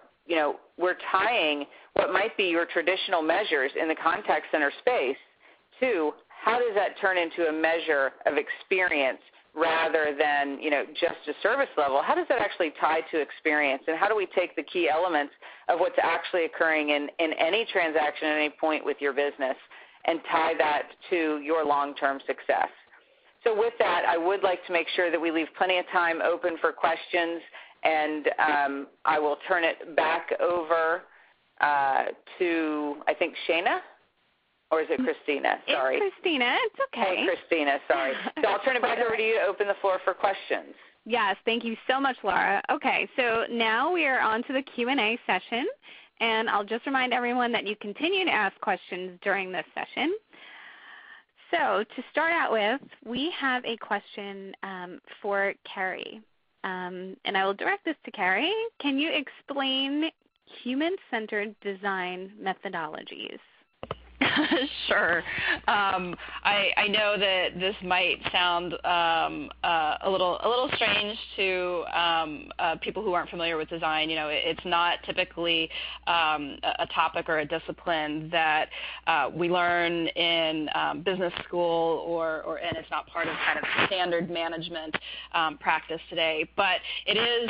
we're tying what might be your traditional measures in the contact center space to how does that turn into a measure of experience rather than, just a service level. How does that actually tie to experience, and how do we take the key elements of what's actually occurring in any transaction at any point with your business and tie that to your long-term success? So with that, I would like to make sure that we leave plenty of time open for questions, and I will turn it back over to, I think, Shana? Or is it Christina? Sorry. It's Christina. It's okay. Oh, Christina, sorry. So I'll turn it back over to you to open the floor for questions. Yes, thank you so much, Laura. Okay, so now we are on to the Q&A session, and I'll just remind everyone that you continue to ask questions during this session. So to start out with, we have a question for Carrie, and I will direct this to Carrie. Can you explain human-centered design methodologies? Sure. I know that this might sound a little strange to people who aren't familiar with design. It's not typically a topic or a discipline that we learn in business school, and it's not part of kind of standard management practice today. But it is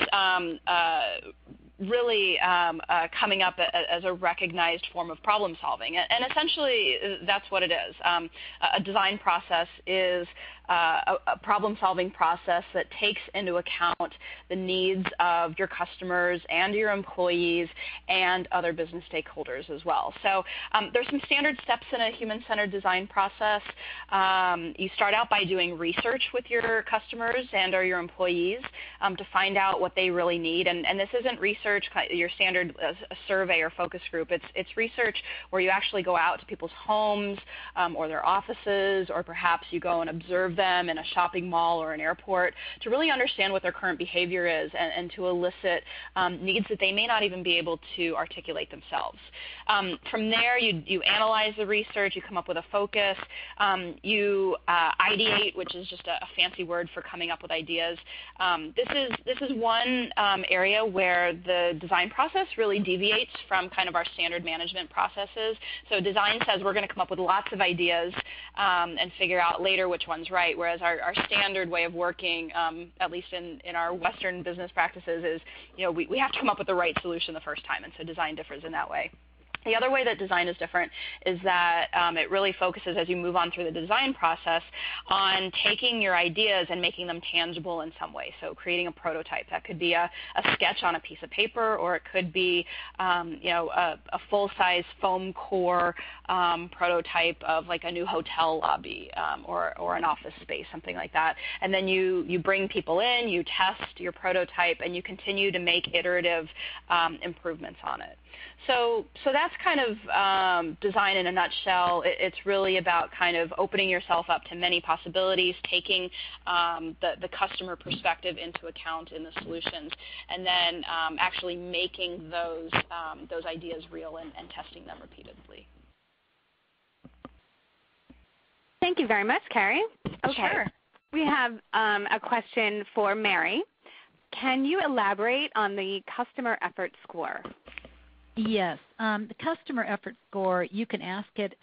really coming up as a recognized form of problem solving. And essentially, that's what it is. A design process is a problem-solving process that takes into account the needs of your customers and your employees and other business stakeholders as well. So there's some standard steps in a human-centered design process. You start out by doing research with your customers and or your employees to find out what they really need. And this isn't research, your standard survey or focus group. It's research where you actually go out to people's homes or their offices, or perhaps you go and observe them in a shopping mall or an airport to really understand what their current behavior is and to elicit needs that they may not even be able to articulate themselves. From there, you analyze the research, you come up with a focus, you ideate, which is just a fancy word for coming up with ideas. This is one area where the design process really deviates from kind of our standard management processes. So design says we're going to come up with lots of ideas and figure out later which one's right, whereas our standard way of working, at least in our Western business practices, is we have to come up with the right solution the first time, and so design differs in that way. The other way that design is different is that it really focuses, as you move on through the design process, on taking your ideas and making them tangible in some way. So creating a prototype. That could be a sketch on a piece of paper, or it could be a full-size foam core prototype of like a new hotel lobby or an office space, something like that. And then you bring people in, you test your prototype, and you continue to make iterative improvements on it. So that's kind of design in a nutshell. It's really about kind of opening yourself up to many possibilities, taking the customer perspective into account in the solutions, and then actually making those ideas real and testing them repeatedly. Thank you very much, Carrie. Okay. Sure. We have a question for Mary. Can you elaborate on the customer effort score? Yes. The customer effort score, you can ask it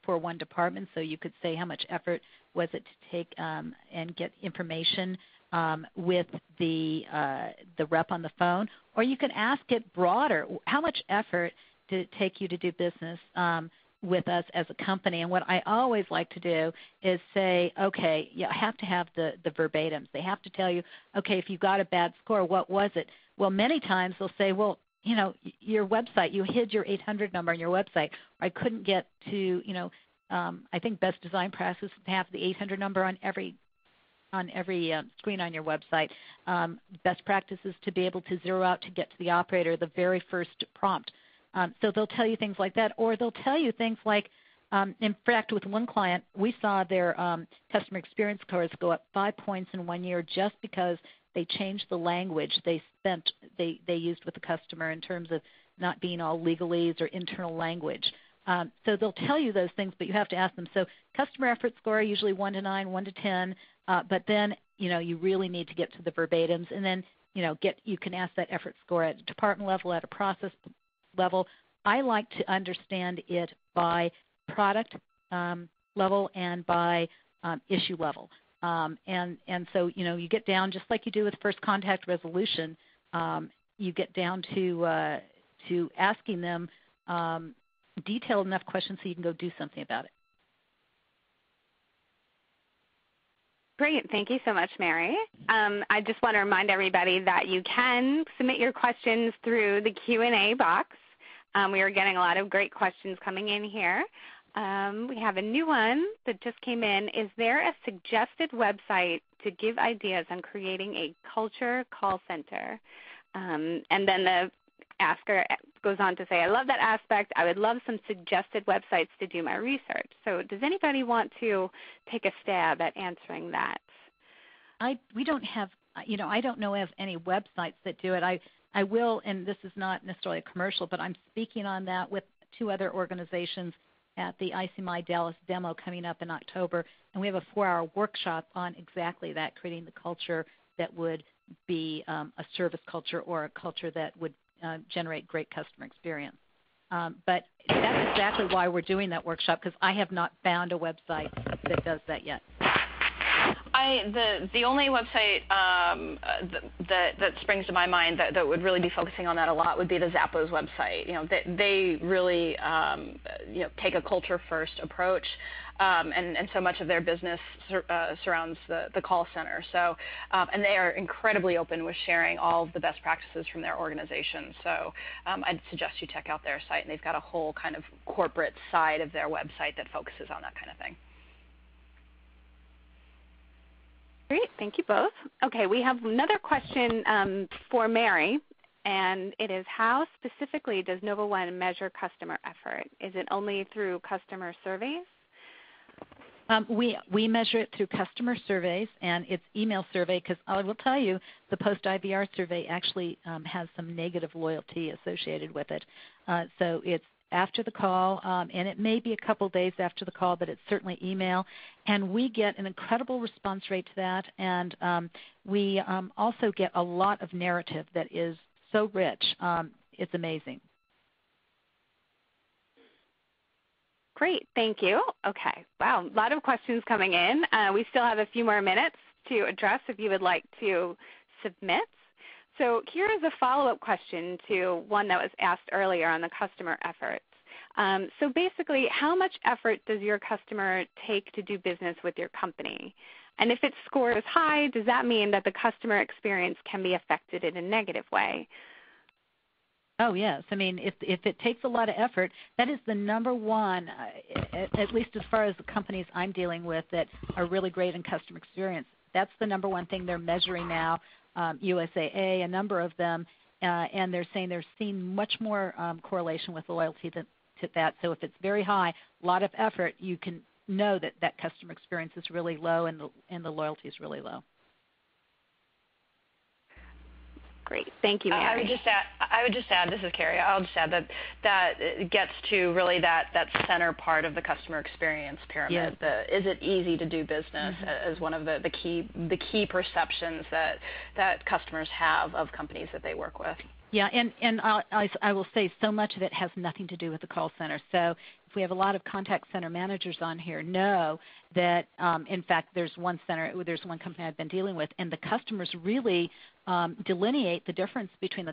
for one department, so you could say how much effort was it to take and get information with the rep on the phone, or you can ask it broader, how much effort did it take you to do business with us as a company? And what I always like to do is say, okay, you have to have the verbatims. They have to tell you, okay, if you got a bad score, what was it? Well, many times they'll say, well, your website, you hid your 800 number on your website. I couldn't get to, I think best design practice is to have the 800 number on every screen on your website. Best practice is to be able to zero out to get to the operator the very first prompt. So they'll tell you things like that, or they'll tell you things like, in fact, with one client, we saw their customer experience scores go up 5 points in 1 year just because they changed the language they used with the customer in terms of not being all legalese or internal language. So they'll tell you those things, but you have to ask them. So customer effort score, usually 1 to 9, 1 to 10, but then you really need to get to the verbatims, and then you can ask that effort score at a department level, at a process level. I like to understand it by product level and by issue level. And so, you get down, just like you do with first contact resolution, you get down to asking them detailed enough questions so you can go do something about it. Great. Thank you so much, Mary. I just want to remind everybody that you can submit your questions through the Q&A box. We are getting a lot of great questions coming in here. We have a new one that just came in. Is there a suggested website to give ideas on creating a culture call center? And then the asker goes on to say, I love that aspect. I would love some suggested websites to do my research. So does anybody want to take a stab at answering that? We don't have, I don't know of any websites that do it. I will, and this is not necessarily a commercial, but I'm speaking on that with 2 other organizations at the ICMI Dallas demo coming up in October, and we have a 4-hour workshop on exactly that, creating the culture that would be a service culture or a culture that would generate great customer experience. But that's exactly why we're doing that workshop, because I have not found a website that does that yet. The only website that springs to my mind that would really be focusing on that a lot would be the Zappos website. They really take a culture first approach, and so much of their business surrounds the call center. So and they are incredibly open with sharing all of the best practices from their organization. So I'd suggest you check out their site, and they've got a whole kind of corporate side of their website that focuses on that kind of thing. Great, thank you both. Okay, we have another question for Mary, and it is, how specifically does Nova One measure customer effort? Is it only through customer surveys? We measure it through customer surveys, and it's email survey, because I will tell you the post-IVR survey actually has some negative loyalty associated with it. So it's after the call, and it may be a couple days after the call, but it's certainly email. And we get an incredible response rate to that, and we also get a lot of narrative that is so rich. It's amazing. Great, thank you. Okay, wow, a lot of questions coming in. We still have a few more minutes to address if you would like to submit. So here is a follow-up question to one that was asked earlier on the customer efforts. So basically, how much effort does your customer take to do business with your company? And if its score is high, does that mean that the customer experience can be affected in a negative way? Oh, yes. I mean, if it takes a lot of effort, that is the number one, at least as far as the companies I'm dealing with that are really great in customer experience. That's the number one thing they're measuring now. USAA, a number of them, and they're saying they're seeing much more correlation with loyalty to that. So if it's very high, a lot of effort, you can know that that customer experience is really low and the loyalty is really low. Great. Thank you, Mary. I would just add, this is Carrie, I'll just add that gets to really that center part of the customer experience pyramid. Yes. Is it easy to do business as one of the key perceptions that customers have of companies that they work with. Yeah, and I will say so much of it has nothing to do with the call center. So if we have a lot of contact center managers on here, know that, in fact, there's one company I've been dealing with, and the customers really delineate the difference between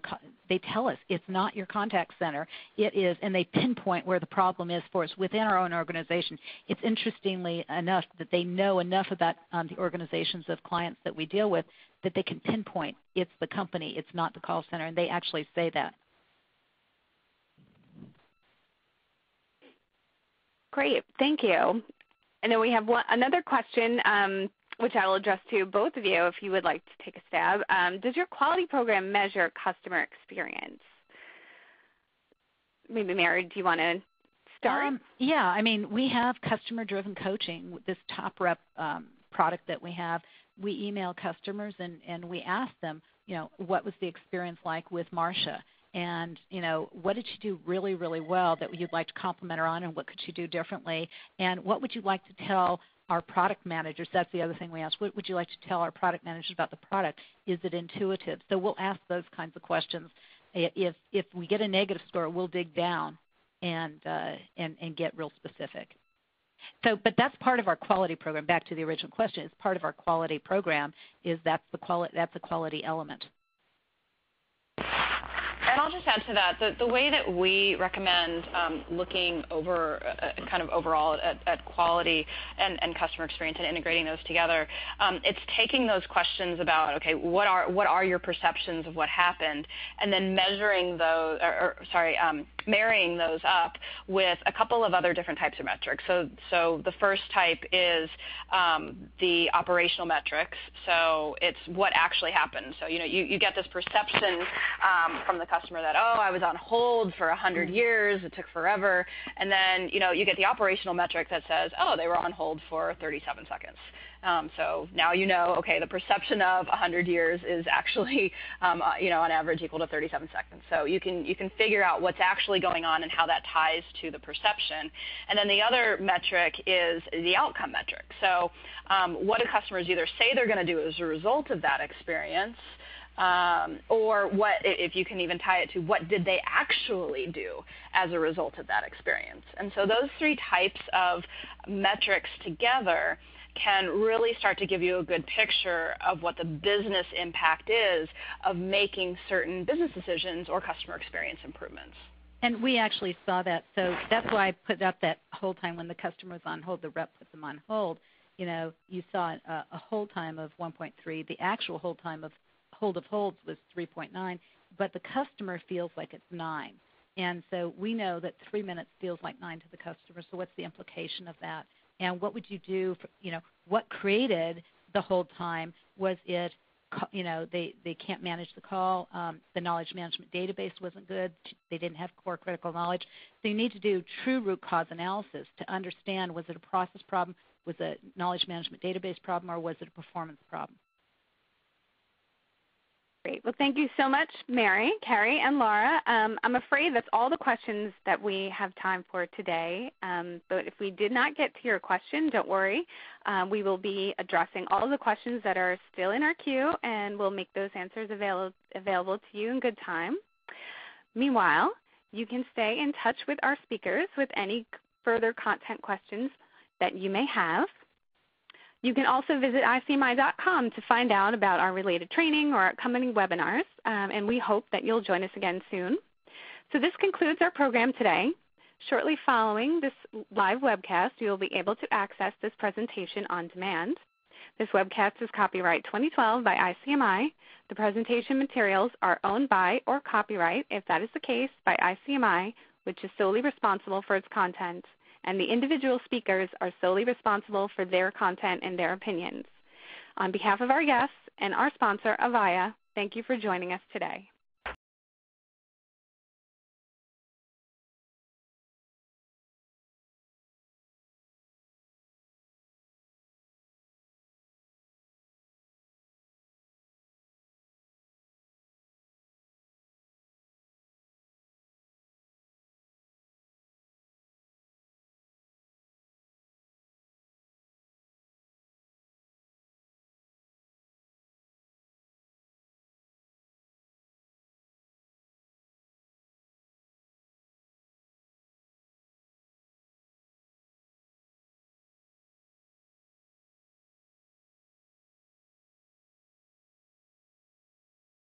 they tell us it's not your contact center, it is, and they pinpoint where the problem is for us within our own organization. It's interestingly enough that they know enough about the organizations of clients that we deal with that they can pinpoint it's the company, it's not the call center, and they actually say that. Great, thank you. And then we have another question, which I will address to both of you if you would like to take a stab. Does your quality program measure customer experience? Maybe Mary, do you want to start? Yeah, I mean, we have customer-driven coaching with this Top Rep product that we have. We email customers and we ask them, what was the experience like with Marcia? And, what did she do really, really well that you'd like to compliment her on, and what could she do differently? And what would you like to tell our product managers? That's the other thing we ask. What would you like to tell our product managers about the product? Is it intuitive? So we'll ask those kinds of questions. If we get a negative score, we'll dig down and get real specific. So, but that's part of our quality program. Back to the original question, it's part of our quality program. That's a quality element. And I'll just add to that, the way that we recommend looking over kind of overall at quality and customer experience and integrating those together, it's taking those questions about, okay, what are your perceptions of what happened, and then measuring those, marrying those up with a couple of other different types of metrics. So the first type is the operational metrics. So it's what actually happened. So you get this perception from the customer that, I was on hold for 100 years, it took forever, and then you get the operational metric that says, they were on hold for 37 seconds. So now okay, the perception of 100 years is actually, on average equal to 37 seconds. So you can figure out what's actually going on and how that ties to the perception. And then the other metric is the outcome metric. So what do customers either say they're going to do as a result of that experience, or what, if you can even tie it to what did they actually do as a result of that experience. And so those three types of metrics together can really start to give you a good picture of what the business impact is of making certain business decisions or customer experience improvements. And we actually saw that. So that's why I put up that hold time when the customer was on hold, the rep put them on hold. You saw a hold time of 1.3. The actual hold time of holds was 3.9, but the customer feels like it's 9. And so we know that 3 minutes feels like 9 to the customer. So what's the implication of that? And what would you do? What created the hold time? Was it, they can't manage the call. The knowledge management database wasn't good. They didn't have core critical knowledge. So you need to do true root cause analysis to understand, was it a process problem, was it a knowledge management database problem, or was it a performance problem? Great. Well, thank you so much, Mary, Carrie, and Laura. I'm afraid that's all the questions that we have time for today. But if we did not get to your question, don't worry. We will be addressing all of the questions that are still in our queue, and we'll make those answers available to you in good time. Meanwhile, you can stay in touch with our speakers with any further content questions that you may have. You can also visit ICMI.com to find out about our related training or upcoming webinars, and we hope that you'll join us again soon. So this concludes our program today. Shortly following this live webcast, you will be able to access this presentation on demand. This webcast is copyright 2012 by ICMI. The presentation materials are owned by or copyright, if that is the case, by ICMI, which is solely responsible for its content. And the individual speakers are solely responsible for their content and their opinions. On behalf of our guests and our sponsor, Avaya, thank you for joining us today.